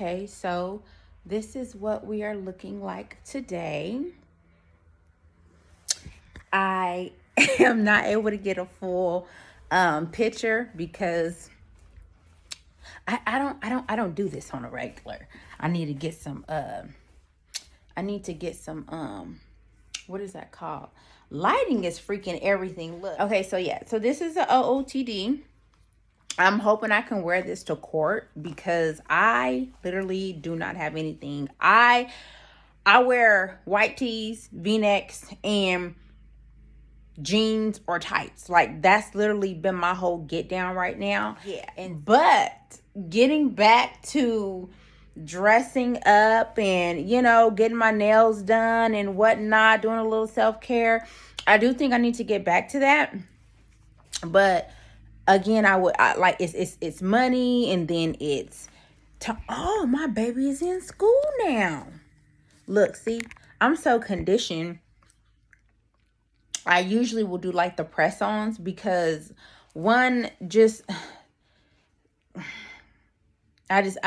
Okay, so this is what we are looking like today. I am not able to get a full picture because I don't do this on a regular. I need to get some what is that called? Lighting is freaking everything. Look. Okay, so yeah. So this is a OOTD. I'm hoping I can wear this to court because I literally do not have anything. I wear white tees, V-necks, and jeans or tights. Like, that's literally been my whole get down right now. Yeah. But getting back to dressing up and, getting my nails done and whatnot, doing a little self-care, I do think I need to get back to that. But again, it's money, and then it's my baby is in school now. Look, see, I'm so conditioned. I usually will do like the press-ons because I've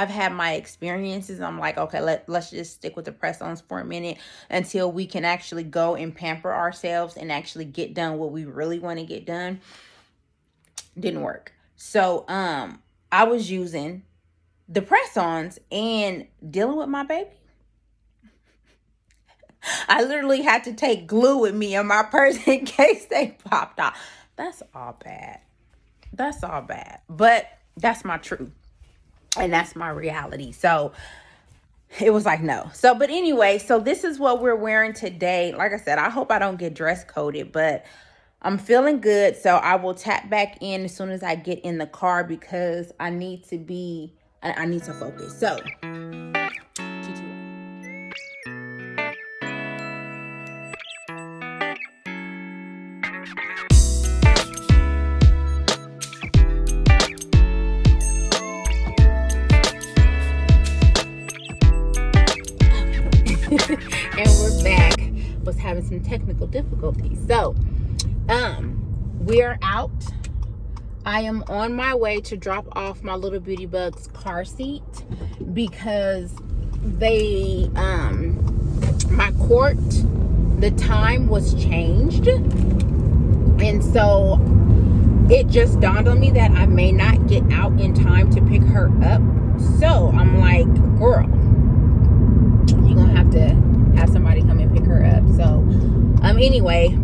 had my experiences. I'm like, okay, let's just stick with the press-ons for a minute until we can actually go and pamper ourselves and actually get done what we really want to get done. Didn't work. So I was using the press-ons and dealing with my baby. I literally had to take glue with me in my purse in case they popped off. That's all bad. But that's my truth. And that's my reality. So it was like, no. So, but anyway, so this is what we're wearing today. Like I said, I hope I don't get dress coded, but I'm feeling good. So I will tap back in as soon as I get in the car because I need to focus. So and we're back. Was having some technical difficulties. So we are out. I am on my way to drop off my little beauty bug's car seat because my court, the time was changed, and so it just dawned on me that I may not get out in time to pick her up. So I'm like, girl, you're gonna have to have somebody come and pick her up. So anyway,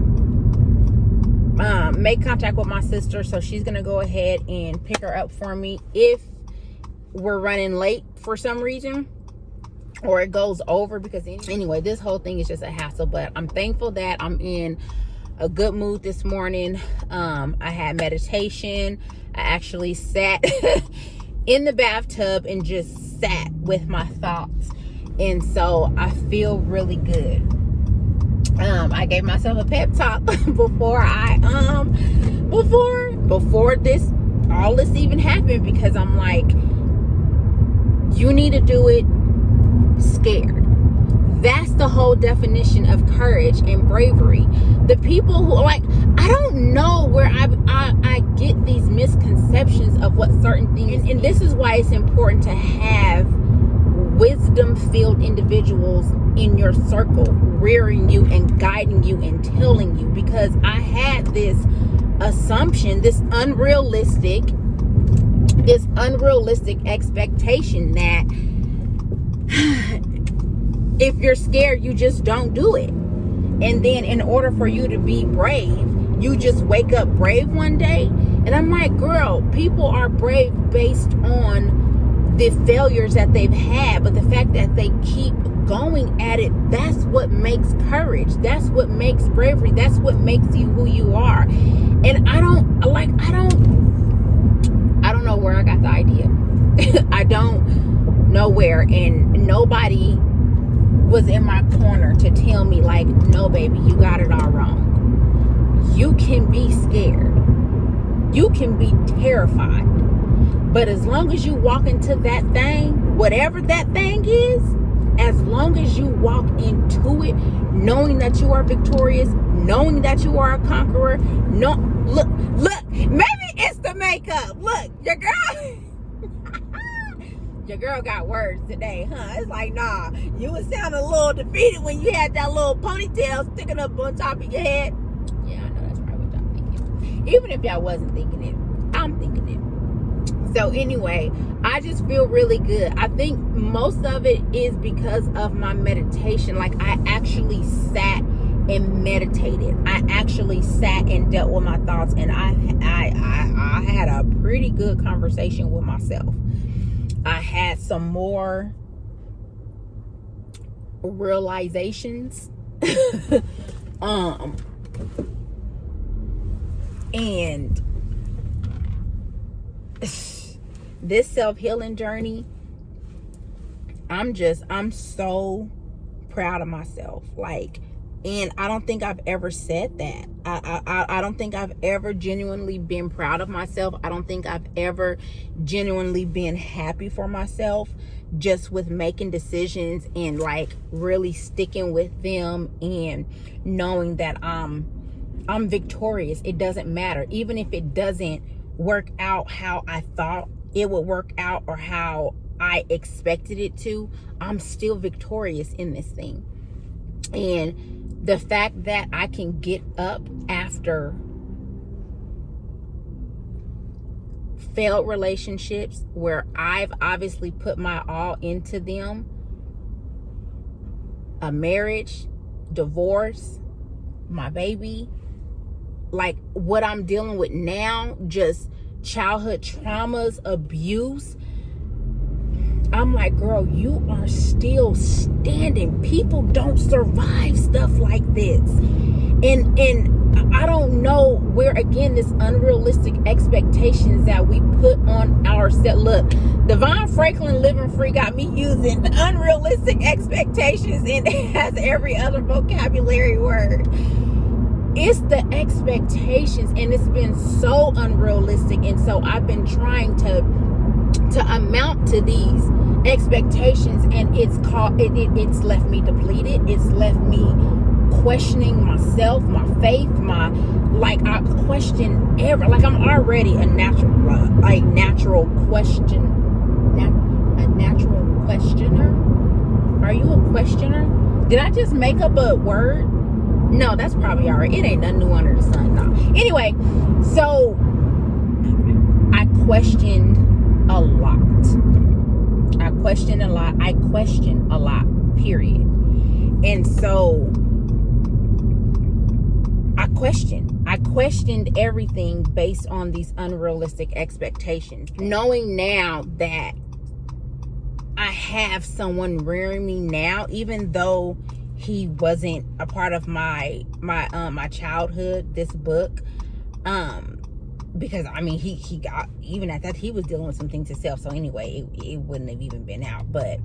make contact with my sister, so she's gonna go ahead and pick her up for me if we're running late for some reason or it goes over, because anyway, this whole thing is just a hassle. But I'm thankful that I'm in a good mood this morning. I had meditation. I actually sat in the bathtub and just sat with my thoughts, and so I feel really good. I gave myself a pep talk before all this even happened, because I'm like, you need to do it scared. That's the whole definition of courage and bravery. The people who I don't know where I get these misconceptions of what certain things, and this is why it's important to have wisdom-filled individuals in your circle, rearing you and guiding you and telling you, because I had this assumption, this unrealistic expectation that if you're scared, you just don't do it. And then in order for you to be brave, you just wake up brave one day. And I'm like, girl, people are brave based on the failures that they've had, but the fact that they keep going at it, that's what makes courage. That's what makes bravery. That's what makes you who you are. And I don't know where I got the idea. I don't know where, and nobody was in my corner to tell me like, no baby, you got it all wrong. You can be scared. You can be terrified. But as long as you walk into that thing, whatever that thing is, as long as you walk into it, knowing that you are victorious, knowing that you are a conqueror, look, maybe it's the makeup. Look, your Your girl got words today, huh? It's like, nah, you was sounding a little defeated when you had that little ponytail sticking up on top of your head. Yeah, I know that's right what y'all thinking. Even if y'all wasn't thinking it, I'm thinking it. So anyway, I just feel really good. I think most of it is because of my meditation. Like, I actually sat and meditated. I actually sat and dealt with my thoughts, and I had a pretty good conversation with myself. I had some more realizations. And this self-healing journey, I'm so proud of myself. Like, and I don't think I've ever said that. I don't think I've ever genuinely been proud of myself. I don't think I've ever genuinely been happy for myself, just with making decisions and like really sticking with them and knowing that I'm victorious. It doesn't matter. Even if it doesn't work out how I thought it would work out or how I expected it to, I'm still victorious in this thing. And the fact that I can get up after failed relationships where I've obviously put my all into them, a marriage, divorce, my baby, like what I'm dealing with now, just childhood traumas, abuse. I'm like, girl, you are still standing. People don't survive stuff like this. And I don't know where, again, this unrealistic expectations that we put on ourselves. Look, Devon Franklin Living Free got me using unrealistic expectations, and it has every other vocabulary word. It's the expectations, and it's been so unrealistic. And so I've been trying to amount to these expectations, and it's left me depleted. It's left me questioning myself, my faith, I question I'm already a natural questioner. Are you a questioner? Did I just make up a word? No, that's probably alright. It ain't nothing new under the sun. No. Anyway, so I questioned a lot. I question a lot, period. And so I questioned everything based on these unrealistic expectations. Knowing now that I have someone rearing me now, even though he wasn't a part of my childhood, this book, because I mean he got, even at that, he was dealing with some things himself. So anyway, it wouldn't have even been out. But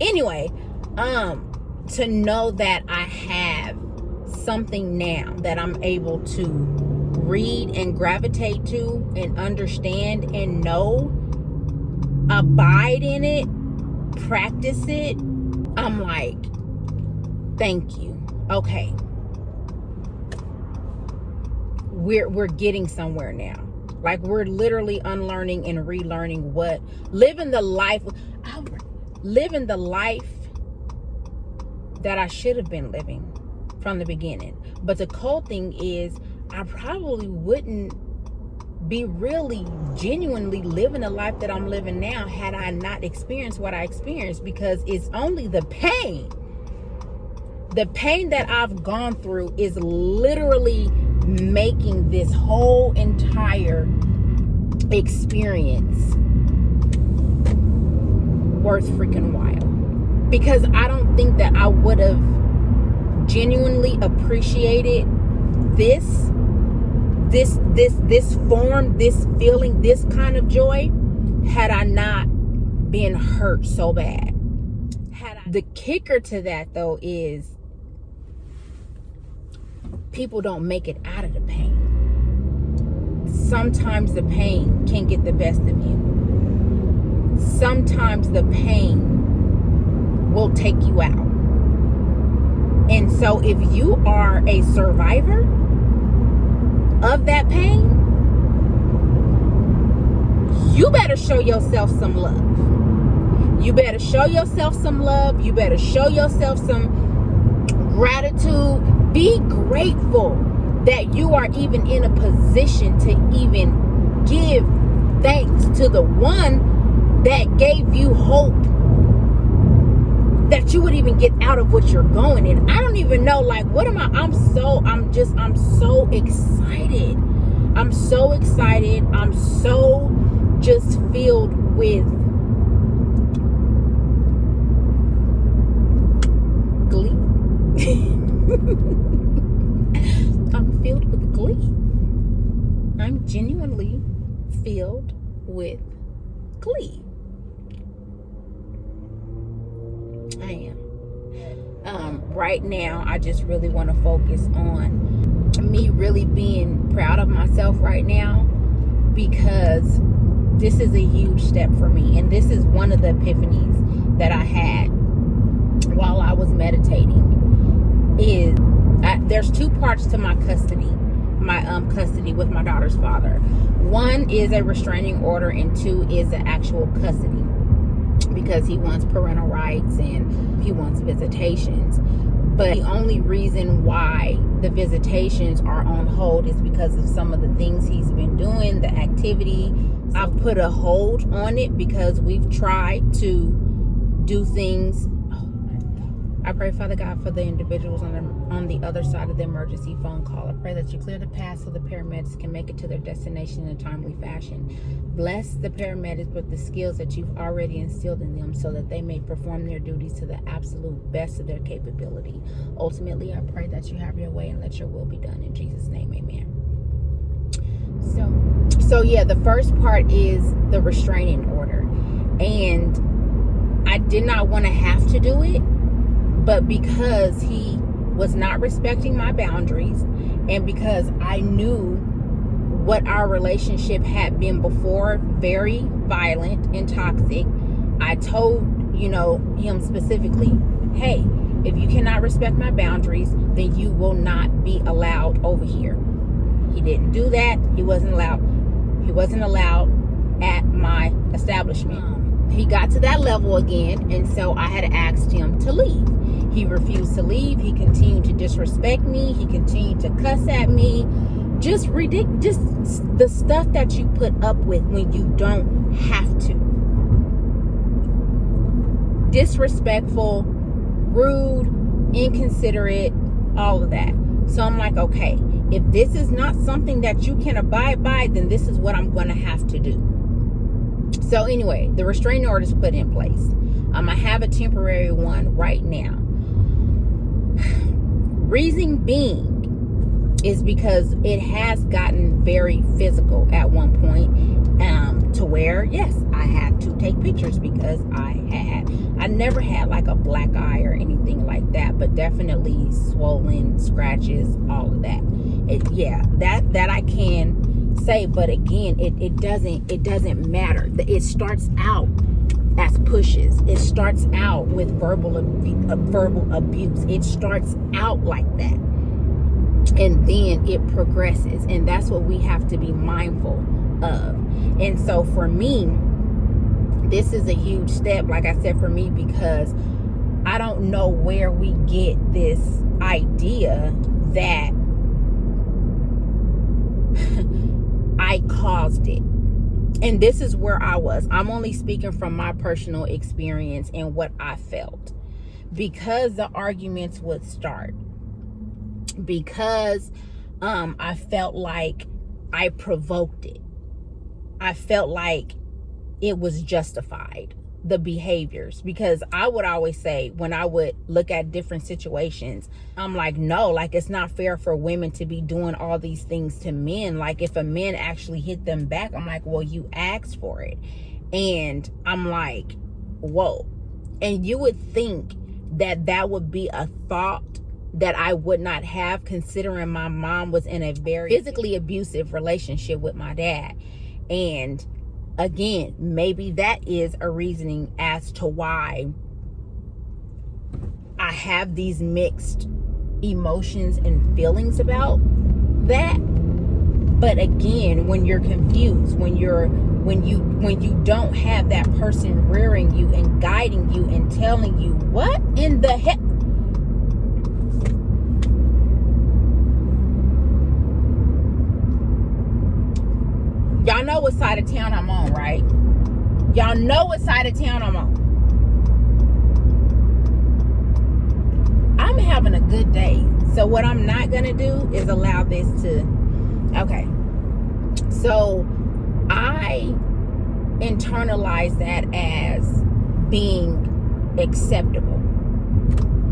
anyway, to know that I have something now that I'm able to read and gravitate to and understand and know, abide in it, practice it, I'm like, thank you. Okay. We're getting somewhere now. Like, we're literally unlearning and relearning living the life that I should have been living from the beginning. But the cold thing is, I probably wouldn't be really genuinely living the life that I'm living now had I not experienced what I experienced, because it's only the pain that I've gone through is literally making this whole entire experience worth freaking while. Because I don't think that I would have genuinely appreciated this form, this feeling, this kind of joy, had I not been hurt so bad. The kicker to that, though, is people don't make it out of the pain. Sometimes the pain can get the best of you. Sometimes the pain will take you out. And so if you are a survivor of that pain, you better show yourself some love. You better show yourself some love. You better show yourself some gratitude. Be grateful that you are even in a position to even give thanks to the one that gave you hope that you would even get out of what you're going in. I don't even know, like, what am I? I'm so excited. I'm so excited. I'm so just filled with glee. I'm filled with glee. I'm genuinely filled with glee. I am. Right now, I just really want to focus on me really being proud of myself right now, because this is a huge step for me. And this is one of the epiphanies that I had while I was meditating. There's two parts to my custody with my daughter's father. One is a restraining order, and two is the actual custody, because he wants parental rights and he wants visitations. But the only reason why the visitations are on hold is because of some of the things he's been doing, the activity. I've put a hold on it because we've tried to do things. I pray, Father God, for the individuals on the other side of the emergency phone call. I pray that you clear the path so the paramedics can make it to their destination in a timely fashion. Bless the paramedics with the skills that you've already instilled in them so that they may perform their duties to the absolute best of their capability. Ultimately, I pray that you have your way and let your will be done. In Jesus' name, amen. So yeah, the first part is the restraining order. And I did not want to have to do it, but because he was not respecting my boundaries, and because I knew what our relationship had been before, very violent and toxic, I told, him specifically, hey, if you cannot respect my boundaries, then you will not be allowed over here. He didn't do that. He wasn't allowed at my establishment. He got to that level again, and so I had asked him to leave. He refused to leave. He continued to disrespect me. He continued to cuss at me. Just ridiculous. Just the stuff that you put up with when you don't have to. Disrespectful, rude, inconsiderate, all of that. So I'm like, okay, if this is not something that you can abide by, then this is what I'm going to have to do. So anyway, the restraining order is put in place. I have a temporary one right now. Reason being is because it has gotten very physical at one point, to where, yes, I had to take pictures because I never had like a black eye or anything like that, but definitely swollen, scratches, all of that. That I can say, but again, it doesn't matter. It starts out as pushes. It starts out with verbal abuse. It starts out like that, and then it progresses, and that's what we have to be mindful of. And so for me, this is a huge step, like I said, for me, because I don't know where we get this idea that I caused it. And this is where I was. I'm only speaking from my personal experience and what I felt. Because the arguments would start. Because I felt like I provoked it. I felt like it was justified, the behaviors. Because I would always say, when I would look at different situations, I'm like, no, like, it's not fair for women to be doing all these things to men. Like, if a man actually hit them back, I'm like, well, you asked for it. And I'm like, whoa. And you would think that that would be a thought that I would not have, considering my mom was in a very physically abusive relationship with my dad. And again, maybe that is a reasoning as to why I have these mixed emotions and feelings about that. But again, when you're confused, when you're when you don't have that person rearing you and guiding you and telling you what in the heck. Y'all know what side of town I'm on, right? Y'all know what side of town I'm on. I'm having a good day. So what I'm not going to do is allow this to... Okay. So I internalize that as being acceptable.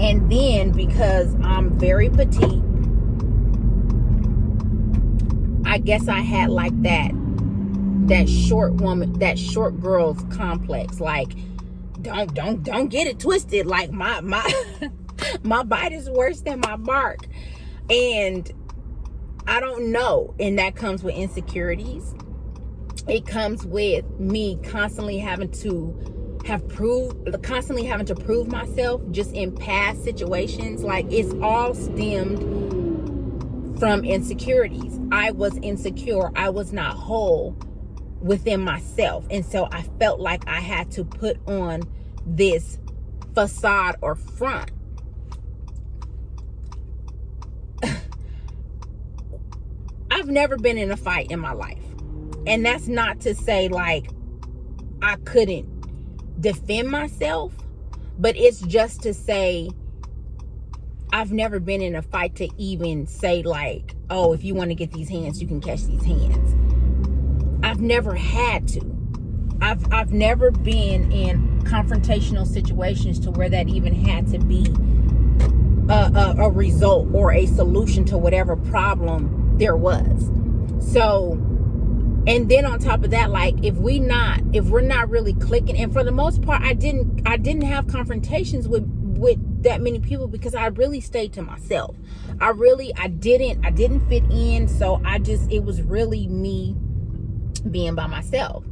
And then because I'm very petite, I guess I had like that short woman, that short girl's complex. Like, don't get it twisted. Like my my bite is worse than my bark. And I don't know. And that comes with insecurities. It comes with me constantly having to prove myself just in past situations. Like, it's all stemmed from insecurities. I was insecure. I was not whole within myself. And so I felt like I had to put on this facade or front. I've never been in a fight in my life. And that's not to say like I couldn't defend myself, but it's just to say I've never been in a fight to even say like, oh, if you want to get these hands, you can catch these hands. I've never had to. I've never been in confrontational situations to where that even had to be a result or a solution to whatever problem there was. So, and then on top of that, like if we're not really clicking, and for the most part, I didn't have confrontations with that many people because I really stayed to myself. I didn't fit in, so it was really me being by myself.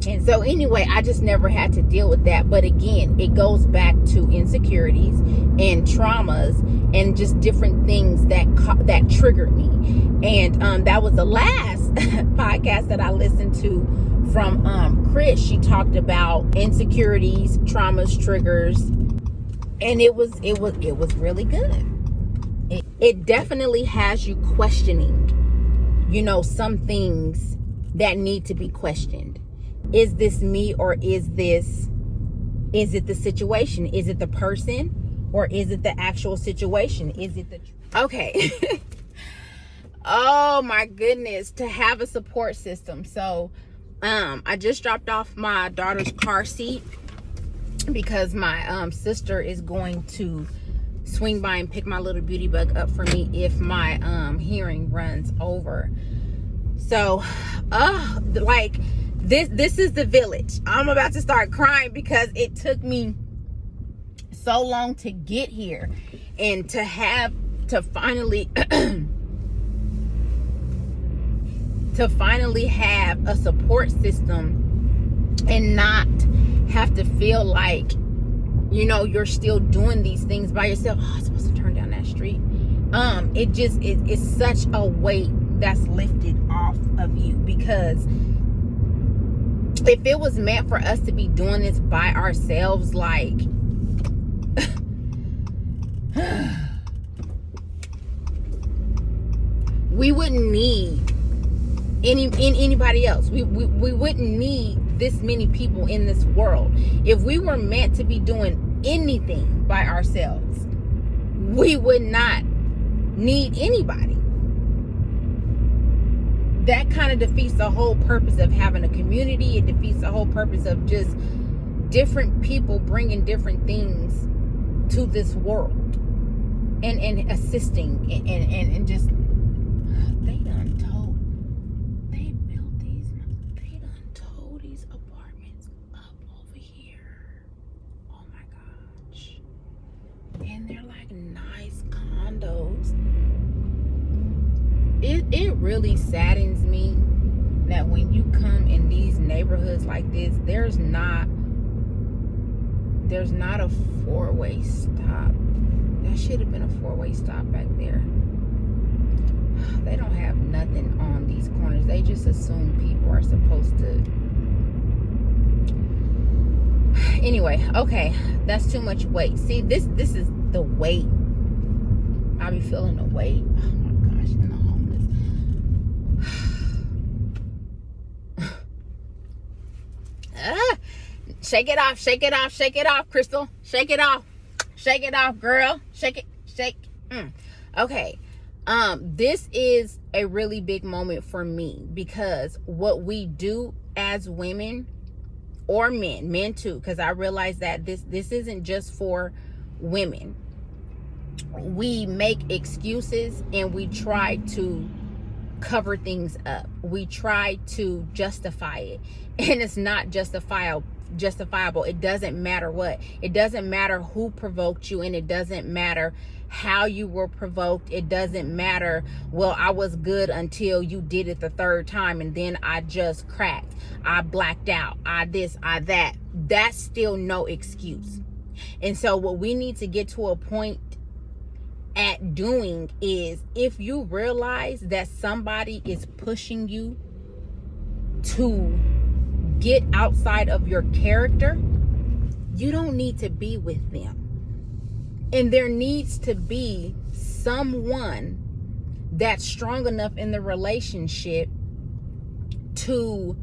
And so anyway, I just never had to deal with that. But again, it goes back to insecurities and traumas and just different things that triggered me. And that was the last podcast that I listened to from Chris. She talked about insecurities, traumas, triggers, and it was really good. It definitely has you questioning, some things that need to be questioned. Is this me, or is it the situation? Is it the person, or is it the actual situation? Is it okay. Oh my goodness, to have a support system. So I just dropped off my daughter's car seat because my sister is going to swing by and pick my little beauty bug up for me if my hearing runs over. So like this is the village. I'm about to start crying because it took me so long to get here, and to finally have a support system and not have to feel like you're still doing these things by yourself. Oh, I'm supposed to turn down that street. It's such a weight that's lifted off of you, because if it was meant for us to be doing this by ourselves, like we wouldn't need anybody else. We wouldn't need this many people in this world. If we were meant to be doing anything by ourselves, we would not need anybody. That kind of defeats the whole purpose of having a community. It defeats the whole purpose of just different people bringing different things to this world and assisting and just they done told these apartments up over here. Oh my gosh. And they're like nice condos. It really saddens me that when you come in these neighborhoods like this, there's not a four-way stop. That should have been a four-way stop back there. They don't have nothing on these corners. They just assume people are supposed to Anyway, okay, that's too much weight. See, this is the weight. I be feeling the weight. Oh my gosh, in the homeless. Shake it off, shake it off, shake it off, Crystal. Shake it off. Shake it off, girl. Shake it, shake. Okay. This is a really big moment for me, because what we do as women, or men too, because I realize that this isn't just for women. We make excuses and we try to cover things up. We try to justify it, and it's not justifiable. It doesn't matter what. It doesn't matter who provoked you, and it doesn't matter how you were provoked. It doesn't matter, well, I was good until you did it the third time and then I just cracked, I blacked out, I this, I that. That's still no excuse. And so what we need to get to a point at doing is, if you realize that somebody is pushing you to get outside of your character, you don't need to be with them. And there needs to be someone that's strong enough in the relationship to,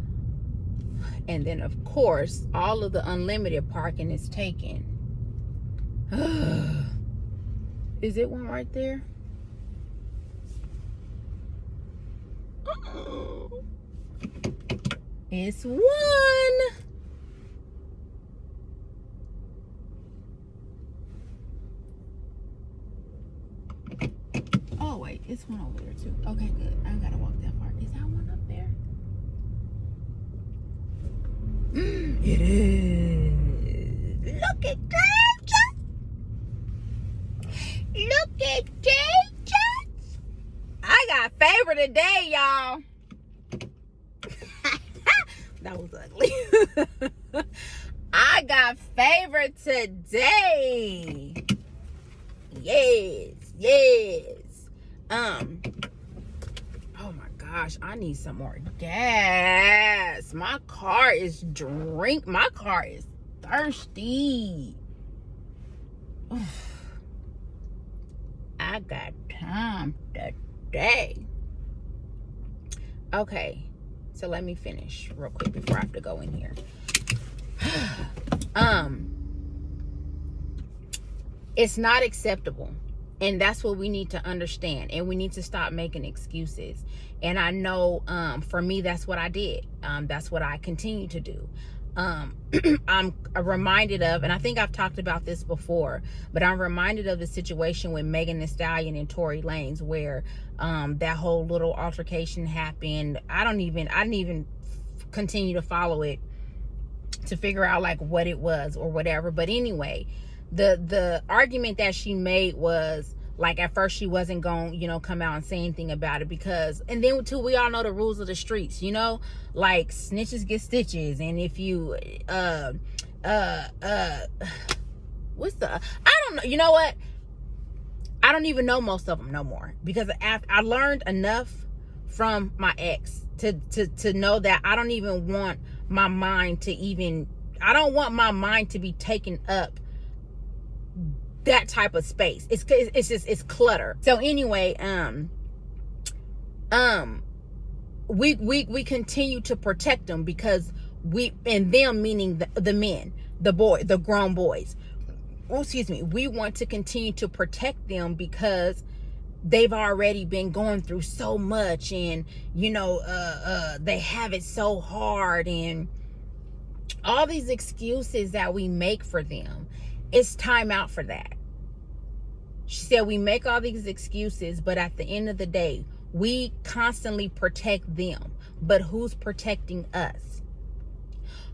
and then of course, all of the unlimited parking is taken. Is it one right there? It's one. Oh wait, it's one over there too. Okay, good. I gotta walk that far. Is that one up there? It is. Look at that. Look at that. I got favor today, y'all. That was ugly. I got favor today. Yes. Oh my gosh, I need some more gas. My car is thirsty. I got time today. Okay, so let me finish real quick before I have to go in here. It's not acceptable. And that's what we need to understand. And we need to stop making excuses. And I know for me, that's what I did. That's what I continue to do. I'm reminded of, and I think I've talked about this before, but I'm reminded of the situation with Megan Thee Stallion and Tory Lanez, where that whole little altercation happened. I didn't even continue to follow it to figure out like what it was or whatever. But anyway, the argument that she made was like, at first she wasn't going to come out and say anything about it, because, and then too, we all know the rules of the streets, like snitches get stitches. And if you what's the, I don't know, you know what, I don't even know most of them no more, because I learned enough from my ex to know that I don't even want my mind to be taken up that type of space. It's clutter. So anyway, we continue to protect them, because and them meaning the men, the grown boys. Oh, excuse me. We want to continue to protect them because they've already been going through so much, and they have it so hard, and all these excuses that we make for them. It's time out for that. She said we make all these excuses, but at the end of the day, we constantly protect them. But who's protecting us?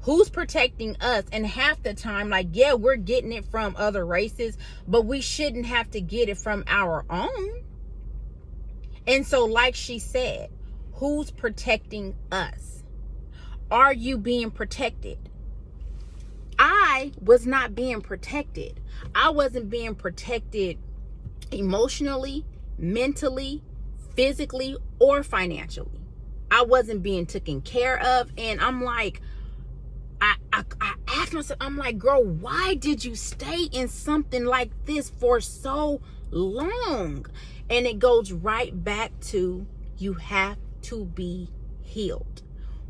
Who's protecting us? And half the time, like, yeah, we're getting it from other races, but we shouldn't have to get it from our own. And so, like she said, who's protecting us? Are you being protected? I was not being protected. I wasn't being protected emotionally, mentally, physically, or financially. I wasn't being taken care of. And I'm like, I ask myself, I'm like, girl, why did you stay in something like this for so long? And it goes right back to, you have to be healed.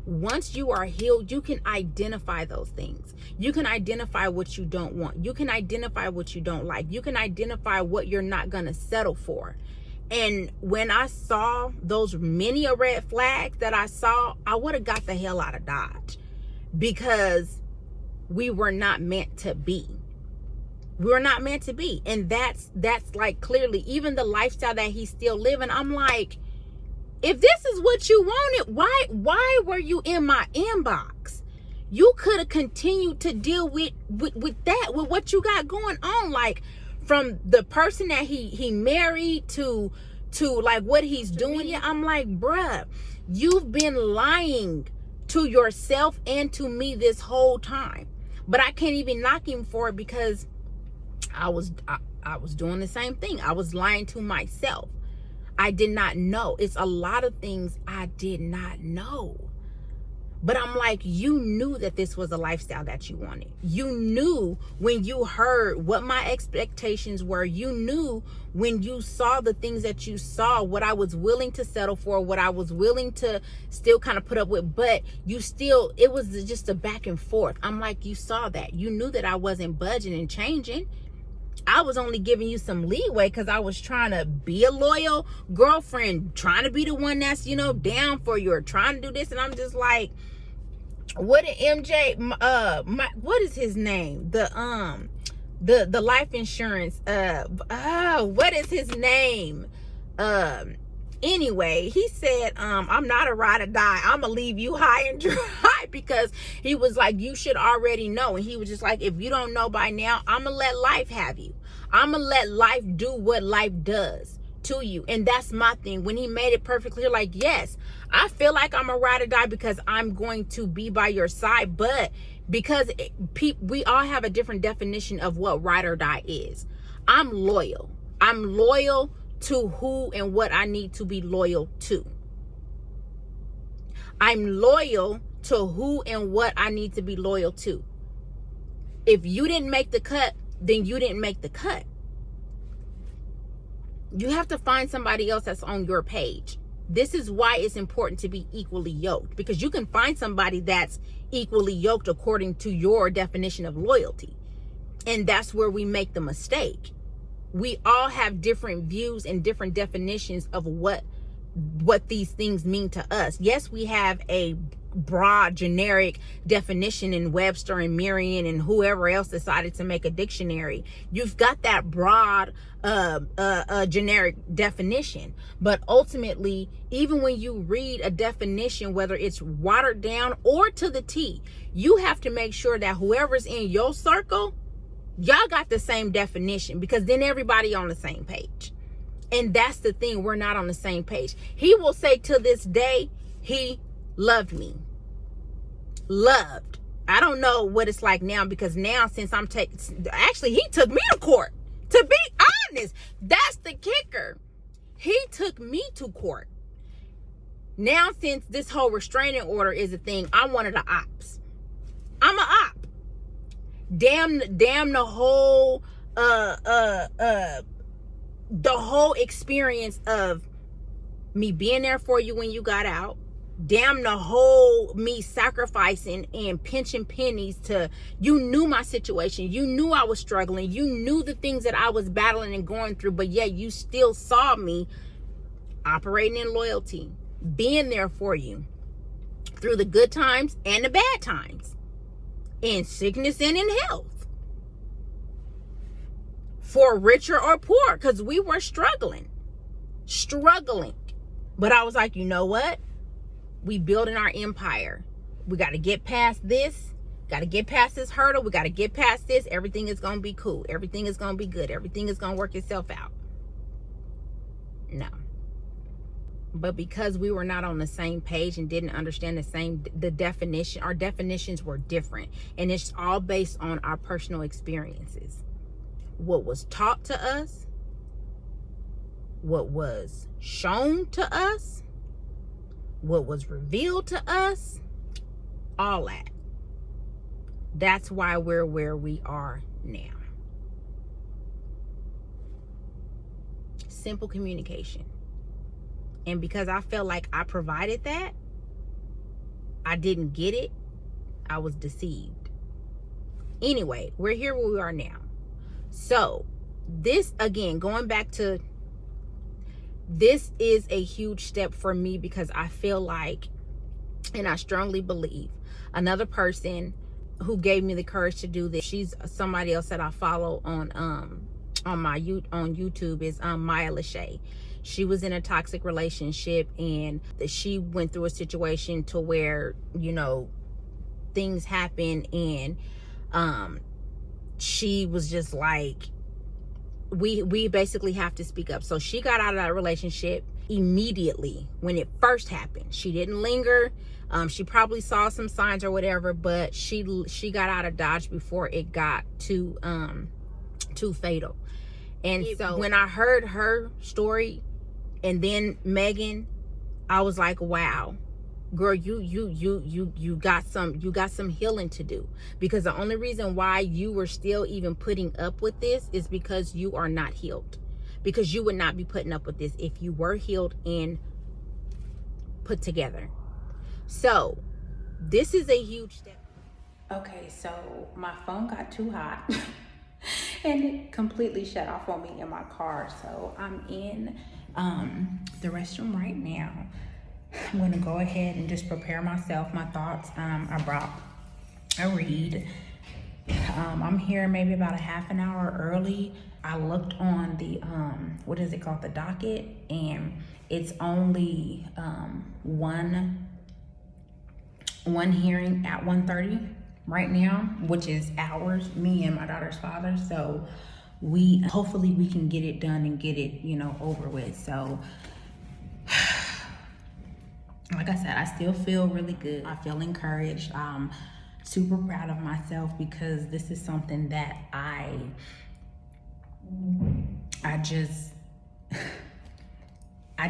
Once you are healed, you can identify those things. You can identify what you don't want. You can identify what you don't like. You can identify what you're not going to settle for. And when I saw those many red flags that I saw, I would have got the hell out of Dodge, because we were not meant to be. We were not meant to be. And that's like, clearly, even the lifestyle that he's still living, I'm like, if this is what you wanted, why were you in my inbox? You could have continued to deal with that, with what you got going on. Like, from the person that he married to like what he's doing. Yeah, I'm like, bruh, you've been lying to yourself and to me this whole time. But I can't even knock him for it, because I was doing the same thing. I was lying to myself. I did not know. It's a lot of things I did not know. But I'm like, you knew that this was a lifestyle that you wanted. You knew when you heard what my expectations were. You knew when you saw the things that you saw, what I was willing to settle for, what I was willing to still kind of put up with. But you still, it was just a back and forth. I'm like, you saw that. You knew that I wasn't budging and changing. I was only giving you some leeway because I was trying to be a loyal girlfriend, trying to be the one that's, down for you, or trying to do this. And I'm just like, what did MJ, what is his name? The life insurance, what is his name? Anyway, he said, I'm not a ride or die. I'm gonna leave you high and dry, because he was like, you should already know. And he was just like, if you don't know by now, I'm gonna let life have you. I'm gonna let life do what life does to you. And that's my thing. When he made it perfectly clear, like, yes, I feel like I'm a ride or die because I'm going to be by your side. But because we all have a different definition of what ride or die is. I'm loyal. I'm loyal to who and what I need to be loyal to. I'm loyal to who and what I need to be loyal to. If you didn't make the cut, then you didn't make the cut. You have to find somebody else that's on your page. This is why it's important to be equally yoked, because you can find somebody that's equally yoked according to your definition of loyalty. And that's where we make the mistake. We all have different views and different definitions of what these things mean to us. Yes, we have a broad generic definition in Webster and Merriam and whoever else decided to make a dictionary. You've got that broad generic definition, but ultimately, even when you read a definition, whether it's watered down or to the T, you have to make sure that whoever's in your circle, y'all got the same definition, because then everybody on the same page. And that's the thing, we're not on the same page. He will say to this day, he loved me. Loved. I don't know what it's like now, because now since actually he took me to court. To be honest, that's the kicker. He took me to court. Now, since this whole restraining order is a thing, I'm one of the ops. I'm an op. Damn the whole experience of me being there for you when you got out. Damn the whole me sacrificing and pinching pennies to, you knew my situation. You knew I was struggling. You knew the things that I was battling and going through, but yet you still saw me operating in loyalty, being there for you through the good times and the bad times, in sickness and in health, for richer or poor, because we were struggling. But I was like, you know what? We building our empire. We got to get past this. Got to get past this hurdle. We got to get past this. Everything is going to be cool. Everything is going to be good. Everything is going to work itself out. No. But because we were not on the same page and didn't understand the definition, our definitions were different. And it's all based on our personal experiences. What was taught to us, what was shown to us, what was revealed to us, all that. That's why we're where we are now. Simple communication. And because I felt like I provided that, I didn't get it. I was deceived. Anyway, we're here where we are now. So this, again, going back to, this is a huge step for me, because I feel like, and I strongly believe, another person who gave me the courage to do this, she's somebody else that I follow on YouTube, is Maya Lachey. She was in a toxic relationship, and she went through a situation to where, you know, things happen, and she was just like, we basically have to speak up. So she got out of that relationship immediately when it first happened. She didn't linger. She probably saw some signs or whatever, but she got out of Dodge before it got too fatal. And so when I heard her story and then Megan, I was like, wow, girl, you got some healing to do. Because the only reason why you were still even putting up with this is because you are not healed. Because you would not be putting up with this if you were healed and put together. So this is a huge step. Okay, so my phone got too hot and it completely shut off on me in my car. So I'm in the restroom right now. I'm going to go ahead and just prepare myself, my thoughts. I brought a read. I'm here maybe about a half an hour early. I looked on the, what is it called? The docket, and it's only one hearing at 1:30 right now, which is ours, me and my daughter's father. So hopefully we can get it done and get it, you know, over with. So like I said, I still feel really good. I feel encouraged. I'm super proud of myself, because this is something that I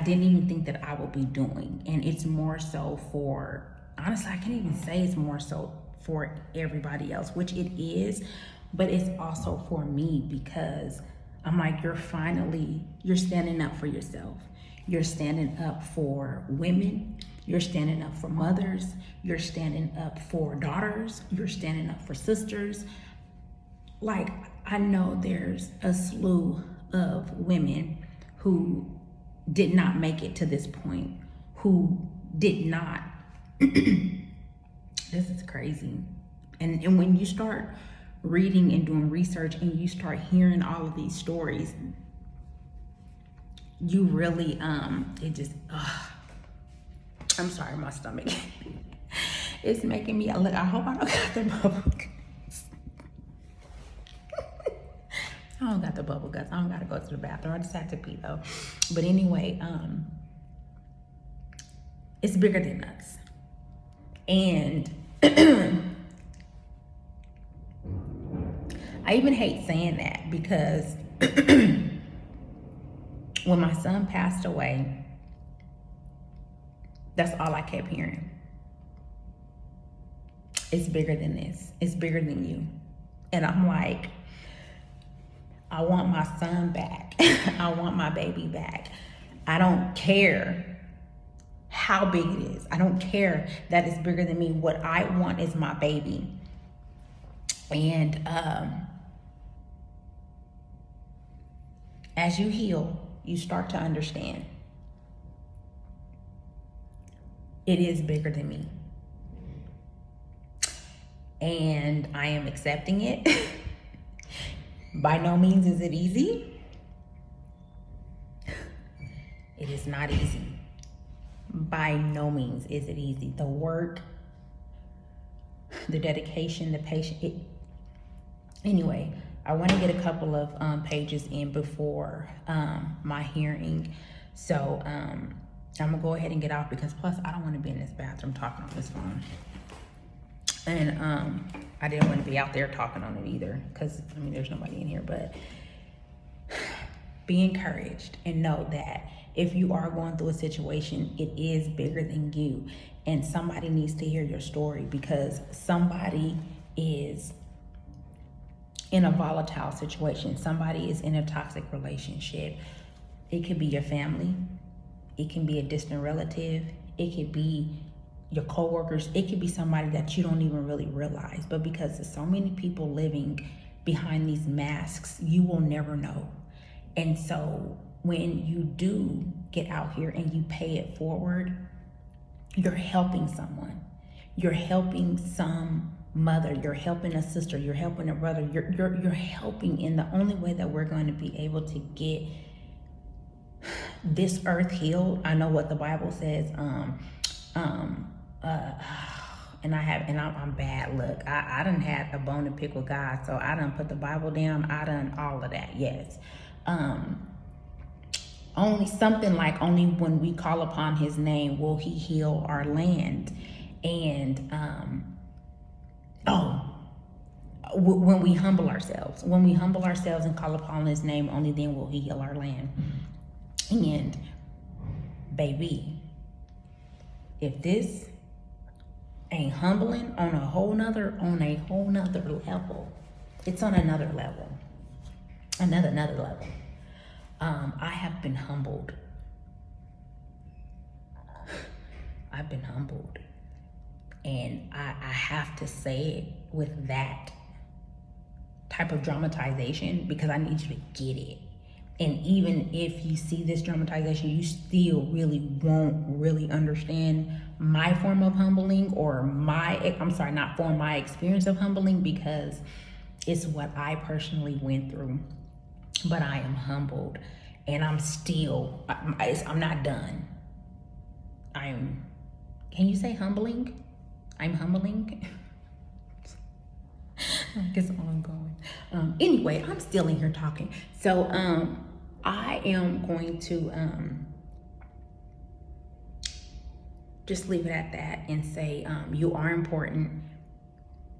didn't even think that I would be doing. And it's more so for, honestly, I can't even say it's more so for everybody else, which it is, but it's also for me, because I'm like, you're standing up for yourself. You're standing up for women. You're standing up for mothers. You're standing up for daughters. You're standing up for sisters. Like, I know there's a slew of women who did not make it to this point, who did not. This is crazy. And when you start reading and doing research and you start hearing all of these stories, you really, it just, I'm sorry, my stomach. It's making me, look, I hope I don't got the bubble guts. I don't got the bubble guts. I don't gotta go to the bathroom. I just had to pee though. But anyway, it's bigger than us. And I even hate saying that, because when my son passed away, that's all I kept hearing. It's bigger than this. It's bigger than you. And I'm like, I want my son back. I want my baby back. I don't care how big it is. I don't care that it's bigger than me. What I want is my baby. And as you heal, you start to understand it is bigger than me. And I am accepting it. By no means is it easy. It is not easy. By no means is it easy. The work, the dedication, the patience. Anyway, I want to get a couple of pages in before my hearing. So I'm gonna go ahead and get off, because plus I don't want to be in this bathroom talking on this phone. And I didn't want to be out there talking on it either, because I mean there's nobody in here. But be encouraged and know that if you are going through a situation, it is bigger than you, and somebody needs to hear your story, because somebody is in a volatile situation. Somebody is in a toxic relationship. It could be your family. It can be a distant relative. It could be your coworkers. It could be somebody that you don't even really realize. But because there's so many people living behind these masks, you will never know. And so when you do get out here and you pay it forward, you're helping someone. You're helping some mother, you're helping a sister, you're helping a brother, you're helping in the only way that we're going to be able to get this earth healed. I know what the Bible says, I'm bad. Look, I done had a bone to pick with God, so I done put the Bible down, I done all of that, yes. Only something like, only when we call upon his name will he heal our land. And when we humble ourselves and call upon his name, only then will he heal our land. And baby, if this ain't humbling on a whole nother level, it's on another level, another level. I have been humbled. I've been humbled. And I have to say it with that type of dramatization, because I need you to get it. And even if you see this dramatization, you still really won't really understand my form of humbling, or my experience of humbling, because it's what I personally went through. But I am humbled, and I'm not done. Can you say humbling? I'm humbling. I guess ongoing. Anyway, I'm still in here talking. So I am going to just leave it at that and say you are important.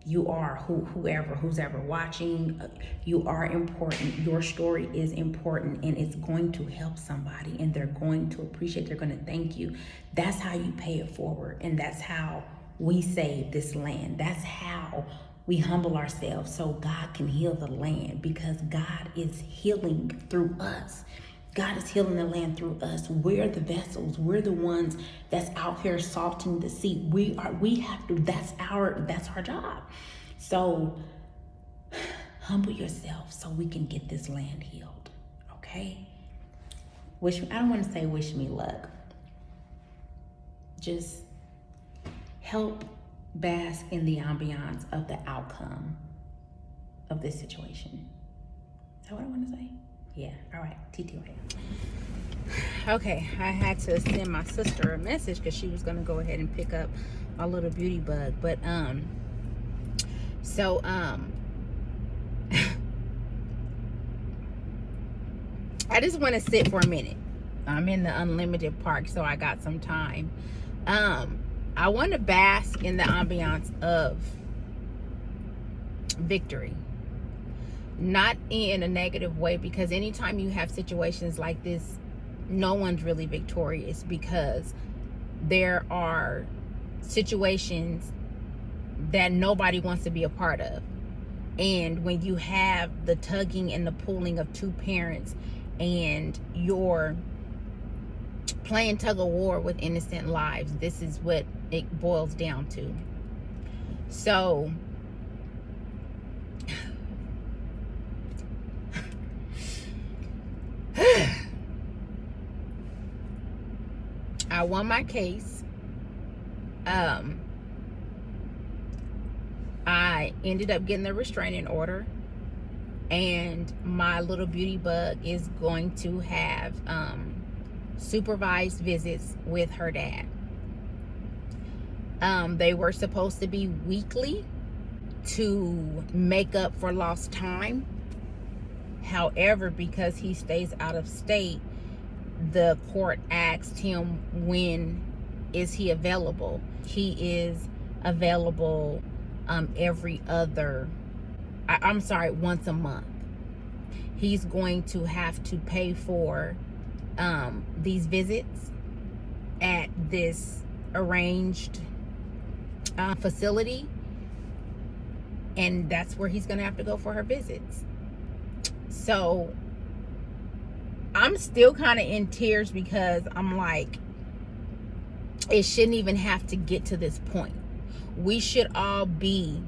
You are who's ever watching, you are important. Your story is important, and it's going to help somebody, and they're going to appreciate, they're going to thank you. That's how you pay it forward, and that's how we save this land. That's how we humble ourselves so God can heal the land, because God is healing through us. God is healing the land through us. We're the vessels. We're the ones that's out here salting the sea. We have to, that's our job. So humble yourself so we can get this land healed. Okay? I don't want to say wish me luck. Just help bask in the ambiance of the outcome of this situation. Is that what I want to say? Yeah, all right, TTY. Okay, I had to send my sister a message because she was gonna go ahead and pick up my little beauty bug. But I just want to sit for a minute. I'm in the unlimited park, so I got some time. I want to bask in the ambiance of victory. Not in a negative way, because anytime you have situations like this, no one's really victorious, because there are situations that nobody wants to be a part of. And when you have the tugging and the pulling of two parents, and you're playing tug of war with innocent lives, this is what it boils down to. So I won my case. I ended up getting the restraining order, and my little beauty bug is going to have supervised visits with her dad. They were supposed to be weekly to make up for lost time. However, because he stays out of state, the court asked him, when is he available? He is available once a month. He's going to have to pay for these visits at this arranged facility, And that's where he's gonna have to go for her visits. So I'm still kind of in tears because I'm like, it shouldn't even have to get to this point. We should all be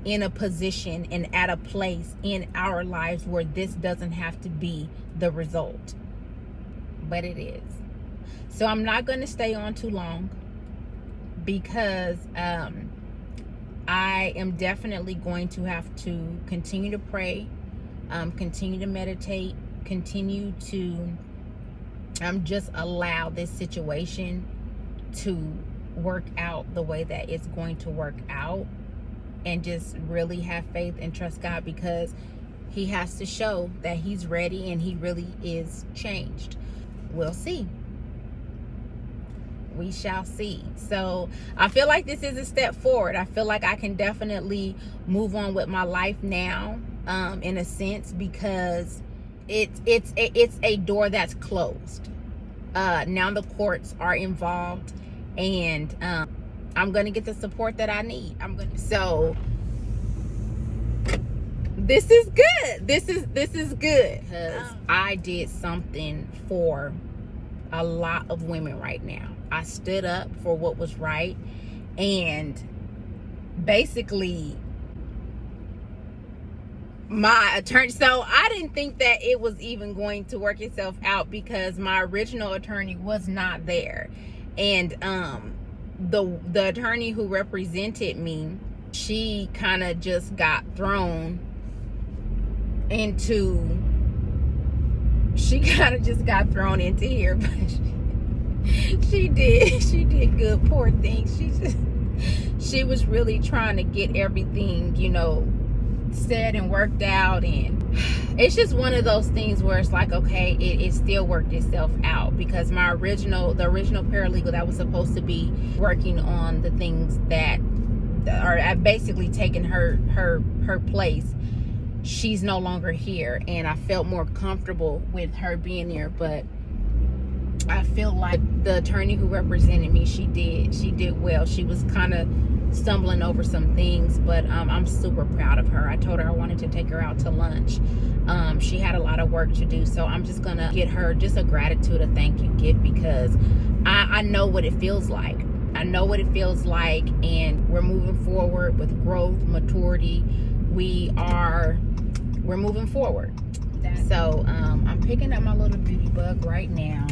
in a position and at a place in our lives where this doesn't have to be the result. But it is. So I'm not going to stay on too long because I am definitely going to have to continue to pray, continue to meditate, continue to just allow this situation to work out the way that it's going to work out, and just really have faith and trust God, because he has to show that he's ready and he really is changed. We'll see. We shall see. So I feel like this is a step forward. I feel like I can definitely move on with my life now, in a sense, because it's a door that's closed. Now the courts are involved, and I'm gonna get the support that I need. So this is good. This is good, because I did something for a lot of women right now. I stood up for what was right, and basically my attorney, so I didn't think that it was even going to work itself out, because my original attorney was not there, and the attorney who represented me, she kind of just got thrown into here. But she did good, poor thing. She was really trying to get everything, said and worked out, and it's just one of those things where it's like, okay, it still worked itself out, because the original paralegal that was supposed to be working on the things that are basically taking her place, she's no longer here, and I felt more comfortable with her being there. But I feel like the attorney who represented me, she did well. She was kind of stumbling over some things, but I'm super proud of her. I told her I wanted to take her out to lunch. She had a lot of work to do, so I'm just gonna get her just a gratitude, a thank you gift, because I know what it feels like. I know what it feels like, and we're moving forward with growth, maturity. We're moving forward. So I'm picking up my little beauty bug right now.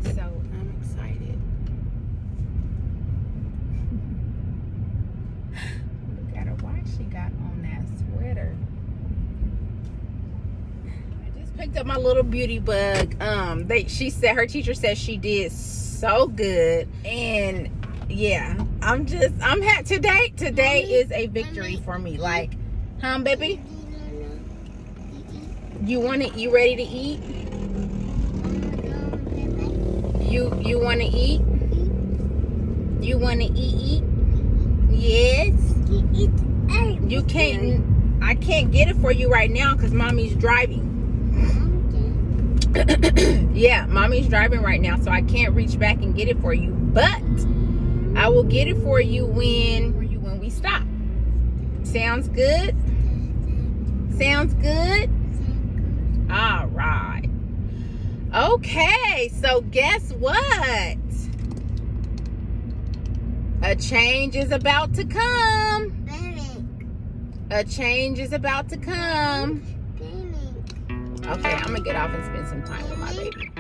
So I'm excited. Look at her. Why she got on that sweater? I just picked up my little beauty bug. Her teacher said she did so good, and yeah, I'm happy. Today is a victory for me. Like, baby? You ready to eat? You want to eat? You want to eat? Yes. You can't. I can't get it for you right now because mommy's driving. Yeah, mommy's driving right now, so I can't reach back and get it for you. But I will get it for you when we stop. Sounds good? Sounds good? All right. Okay, so guess what? A change is about to come. A change is about to come. Okay, I'm gonna get off and spend some time with my baby.